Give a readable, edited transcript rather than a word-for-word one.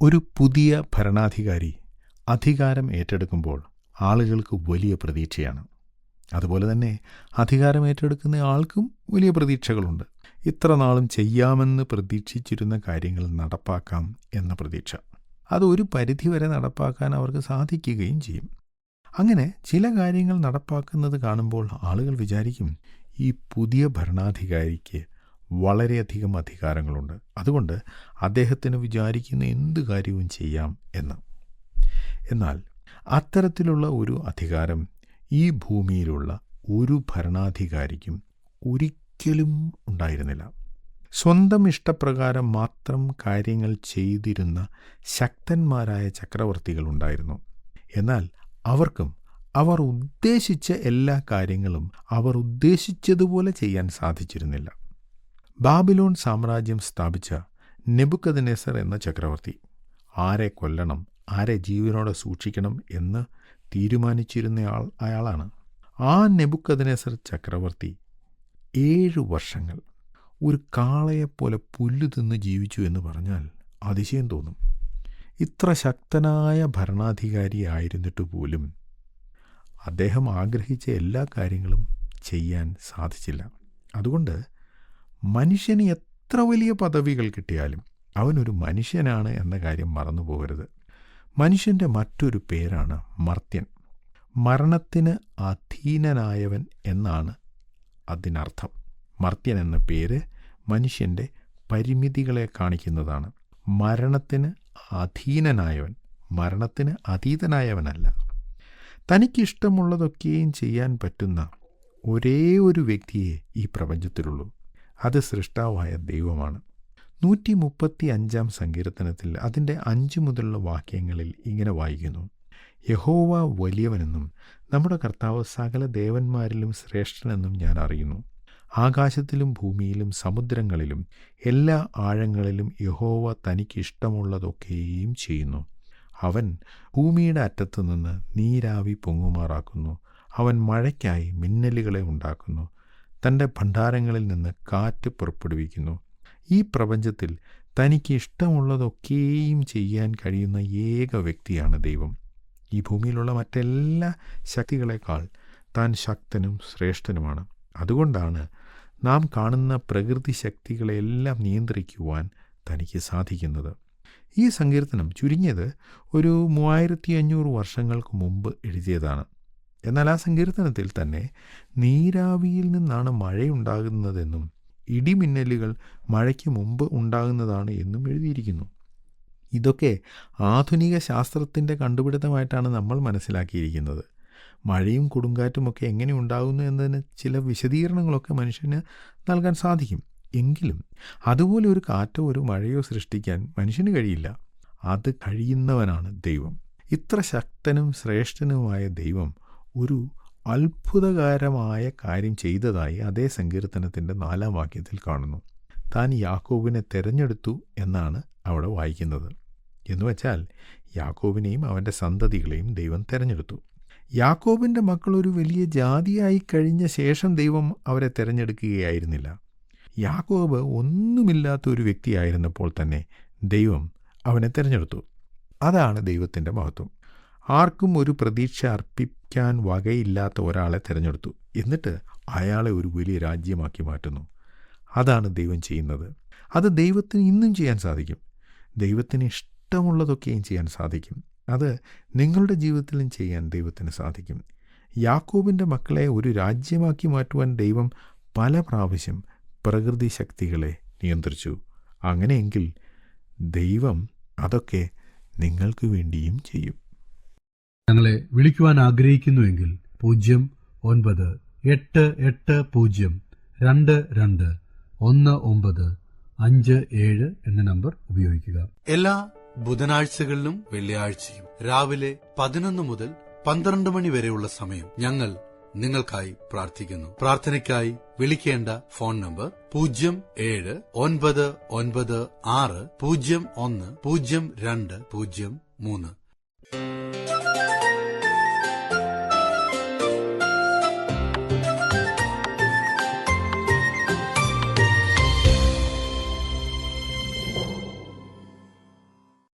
ഒരു പുതിയ ഭരണാധികാരി അധികാരം ഏറ്റെടുക്കുമ്പോൾ ആളുകൾക്ക് വലിയ പ്രതീക്ഷയാണ്. അതുപോലെ തന്നെ അധികാരം ഏറ്റെടുക്കുന്ന ആൾക്കും വലിയ പ്രതീക്ഷകളുണ്ട്. ഇത്ര നാളും ചെയ്യാമെന്ന് പ്രതീക്ഷിച്ചിരുന്ന കാര്യങ്ങൾ നടപ്പാക്കാം എന്ന പ്രതീക്ഷ. അത് ഒരു പരിധിവരെ നടപ്പാക്കാൻ അവർക്ക് സാധിക്കുകയും ചെയ്യും. അങ്ങനെ ചില കാര്യങ്ങൾ നടപ്പാക്കുന്നത് കാണുമ്പോൾ ആളുകൾ വിചാരിക്കും, ഈ പുതിയ ഭരണാധികാരിക്ക് വളരെയധികം അധികാരങ്ങളുണ്ട്, അതുകൊണ്ട് അദ്ദേഹത്തിന് വിചാരിക്കുന്ന എന്ത് കാര്യവും ചെയ്യാം എന്ന്. എന്നാൽ അത്തരത്തിലുള്ള ഒരു അധികാരം ഈ ഭൂമിയിലുള്ള ഒരു ഭരണാധികാരിക്കും ഒരിക്കലും ഉണ്ടായിരുന്നില്ല. സ്വന്തം ഇഷ്ടപ്രകാരം മാത്രം കാര്യങ്ങൾ ചെയ്തിരുന്ന ശക്തന്മാരായ ചക്രവർത്തികളുണ്ടായിരുന്നു. എന്നാൽ അവർക്കും അവർ ഉദ്ദേശിച്ച എല്ലാ കാര്യങ്ങളും അവർ ഉദ്ദേശിച്ചതുപോലെ ചെയ്യാൻ സാധിച്ചിരുന്നില്ല. ബാബിലോൺ സാമ്രാജ്യം സ്ഥാപിച്ച നെബൂഖദ്നേസർ എന്ന ചക്രവർത്തി ആരെ കൊല്ലണം, ആരെ ജീവനോടെ സൂക്ഷിക്കണം എന്ന് തീരുമാനിച്ചിരുന്ന അയാളാണ്. ആ നെബൂഖദ്നേസർ ചക്രവർത്തി 7 വർഷങ്ങൾ ഒരു കാളയെപ്പോലെ പുല്ല് തിന്ന് ജീവിച്ചു എന്ന് പറഞ്ഞാൽ അതിശയം തോന്നും. ഇത്ര ശക്തനായ ഭരണാധികാരിയായിരുന്നിട്ട് പോലും അദ്ദേഹം ആഗ്രഹിച്ച എല്ലാ കാര്യങ്ങളും ചെയ്യാൻ സാധിച്ചില്ല. അതുകൊണ്ട് മനുഷ്യന് എത്ര വലിയ പദവികൾ കിട്ടിയാലും അവനൊരു മനുഷ്യനാണ് എന്ന കാര്യം മറന്നു പോകരുത്. മനുഷ്യൻ്റെ മറ്റൊരു പേരാണ് മർത്യൻ. മരണത്തിന് അധീനനായവൻ എന്നാണ് അതിനർത്ഥം. മർത്യൻ എന്ന പേര് മനുഷ്യൻ്റെ പരിമിതികളെ കാണിക്കുന്നതാണ്. മരണത്തിന് അധീനനായവൻ, മരണത്തിന് അതീതനായവനല്ല. തനിക്കിഷ്ടമുള്ളതൊക്കെയും ചെയ്യാൻ പറ്റുന്ന ഒരേ ഒരു വ്യക്തിയെ ഈ പ്രപഞ്ചത്തിലുള്ളൂ. അത് സൃഷ്ടാവായ ദൈവമാണ്. 135 സങ്കീർത്തനത്തിൽ അതിൻ്റെ 5 മുതലുള്ള വാക്യങ്ങളിൽ ഇങ്ങനെ വായിക്കുന്നു: യഹോവ വലിയവനെന്നും നമ്മുടെ കർത്താവ് സകല ദേവന്മാരിലും ശ്രേഷ്ഠനെന്നും ഞാൻ അറിയുന്നു. ആകാശത്തിലും ഭൂമിയിലും സമുദ്രങ്ങളിലും എല്ലാ ആഴങ്ങളിലും യഹോവ തനിക്കിഷ്ടമുള്ളതൊക്കെയും ചെയ്യുന്നു. അവൻ ഭൂമിയുടെ അറ്റത്തുനിന്ന് നീരാവി പൊങ്ങുമാറാക്കുന്നു. അവൻ മഴയ്ക്കായി മിന്നലുകളെ ഉണ്ടാക്കുന്നു. തൻ്റെ ഭണ്ഡാരങ്ങളിൽ നിന്ന് കാറ്റ് പുറപ്പെടുവിക്കുന്നു. ഈ പ്രപഞ്ചത്തിൽ തനിക്ക് ഇഷ്ടമുള്ളതൊക്കെയും ചെയ്യാൻ കഴിയുന്ന ഏക വ്യക്തിയാണ് ദൈവം. ഈ ഭൂമിയിലുള്ള മറ്റെല്ലാ ശക്തികളെക്കാൾ താൻ ശക്തനും ശ്രേഷ്ഠനുമാണ്. അതുകൊണ്ടാണ് നാം കാണുന്ന പ്രകൃതി ശക്തികളെല്ലാം നിയന്ത്രിക്കുവാൻ തനിക്ക് സാധിക്കുന്നത്. ഈ സങ്കീർത്തനം ചുരുങ്ങിയത് ഒരു 3500 വർഷങ്ങൾക്ക് മുമ്പ് എഴുതിയതാണ്. എന്നാൽ ആ സങ്കീർത്തനത്തിൽ തന്നെ നീരാവിയിൽ നിന്നാണ് മഴയുണ്ടാകുന്നതെന്നും ഇടിമിന്നലുകൾ മഴയ്ക്ക് മുമ്പ് ഉണ്ടാകുന്നതാണ് എന്നും എഴുതിയിരിക്കുന്നു. ഇതൊക്കെ ആധുനിക ശാസ്ത്രത്തിൻ്റെ കണ്ടുപിടുത്തമായിട്ടാണ് നമ്മൾ മനസ്സിലാക്കിയിരിക്കുന്നത്. മഴയും കൊടുങ്കാറ്റുമൊക്കെ എങ്ങനെ ഉണ്ടാകുന്നു എന്നതിന് ചില വിശദീകരണങ്ങളൊക്കെ മനുഷ്യന് നൽകാൻ സാധിക്കും. എങ്കിലും അതുപോലെ ഒരു കാറ്റോ ഒരു മഴയോ സൃഷ്ടിക്കാൻ മനുഷ്യന് കഴിയില്ല. അത് കഴിയുന്നവനാണ് ദൈവം. ഇത്ര ശക്തനും ശ്രേഷ്ഠനുമായ ദൈവം ഒരു അത്ഭുതകരമായ കാര്യം ചെയ്തതായി അതേ സങ്കീർത്തനത്തിൻ്റെ 4-ാം വാക്യത്തിൽ കാണുന്നു. താൻ യാക്കോബിനെ തിരഞ്ഞെടുത്തു എന്നാണ് അവിടെ വായിക്കുന്നത്. എന്നുവെച്ചാൽ യാക്കോബിനെയും അവൻ്റെ സന്തതികളെയും ദൈവം തിരഞ്ഞെടുത്തു. യാക്കോബിൻ്റെ മക്കൾ ഒരു വലിയ ജാതിയായി കഴിഞ്ഞ ശേഷം ദൈവം അവരെ തിരഞ്ഞെടുക്കുകയായിരുന്നില്ല. യാക്കോബ് ഒന്നുമില്ലാത്ത ഒരു വ്യക്തിയായിരുന്നപ്പോൾ തന്നെ ദൈവം അവനെ തിരഞ്ഞെടുത്തു. അതാണ് ദൈവത്തിൻ്റെ മഹത്വം. ആർക്കും ഒരു പ്രതീക്ഷ അർപ്പിക്കാൻ വകയില്ലാത്ത ഒരാളെ തിരഞ്ഞെടുത്തു. എന്നിട്ട് അയാളെ ഒരു വലിയ രാജ്യമാക്കി മാറ്റുന്നു. അതാണ് ദൈവം ചെയ്യുന്നത്. അത് ദൈവത്തിന് ഇന്നും ചെയ്യാൻ സാധിക്കും. ദൈവത്തിന് ഇഷ്ടമുള്ളതൊക്കെയും ചെയ്യാൻ സാധിക്കും. അത് നിങ്ങളുടെ ജീവിതത്തിലും ചെയ്യാൻ ദൈവത്തിന് സാധിക്കും. യാക്കോബിൻ്റെ മക്കളെ ഒരു രാജ്യമാക്കി മാറ്റുവാൻ ദൈവം പല പ്രാവശ്യം പ്രകൃതി ശക്തികളെ നിയന്ത്രിച്ചു. അങ്ങനെയെങ്കിൽ ദൈവം അതൊക്കെ നിങ്ങൾക്ക് വേണ്ടിയും ചെയ്യും. ഞങ്ങളെ വിളിക്കുവാൻ ആഗ്രഹിക്കുന്നുവെങ്കിൽ 0988-22-1957 എന്ന നമ്പർ ഉപയോഗിക്കുക. എല്ലാ ബുധനാഴ്ചകളിലും വെള്ളിയാഴ്ചയും രാവിലെ 11 മുതൽ 12 മണി വരെയുള്ള സമയം ഞങ്ങൾ നിങ്ങൾക്കായി പ്രാർത്ഥിക്കുന്നു. പ്രാർത്ഥനയ്ക്കായി വിളിക്കേണ്ട ഫോൺ നമ്പർ 079960010203.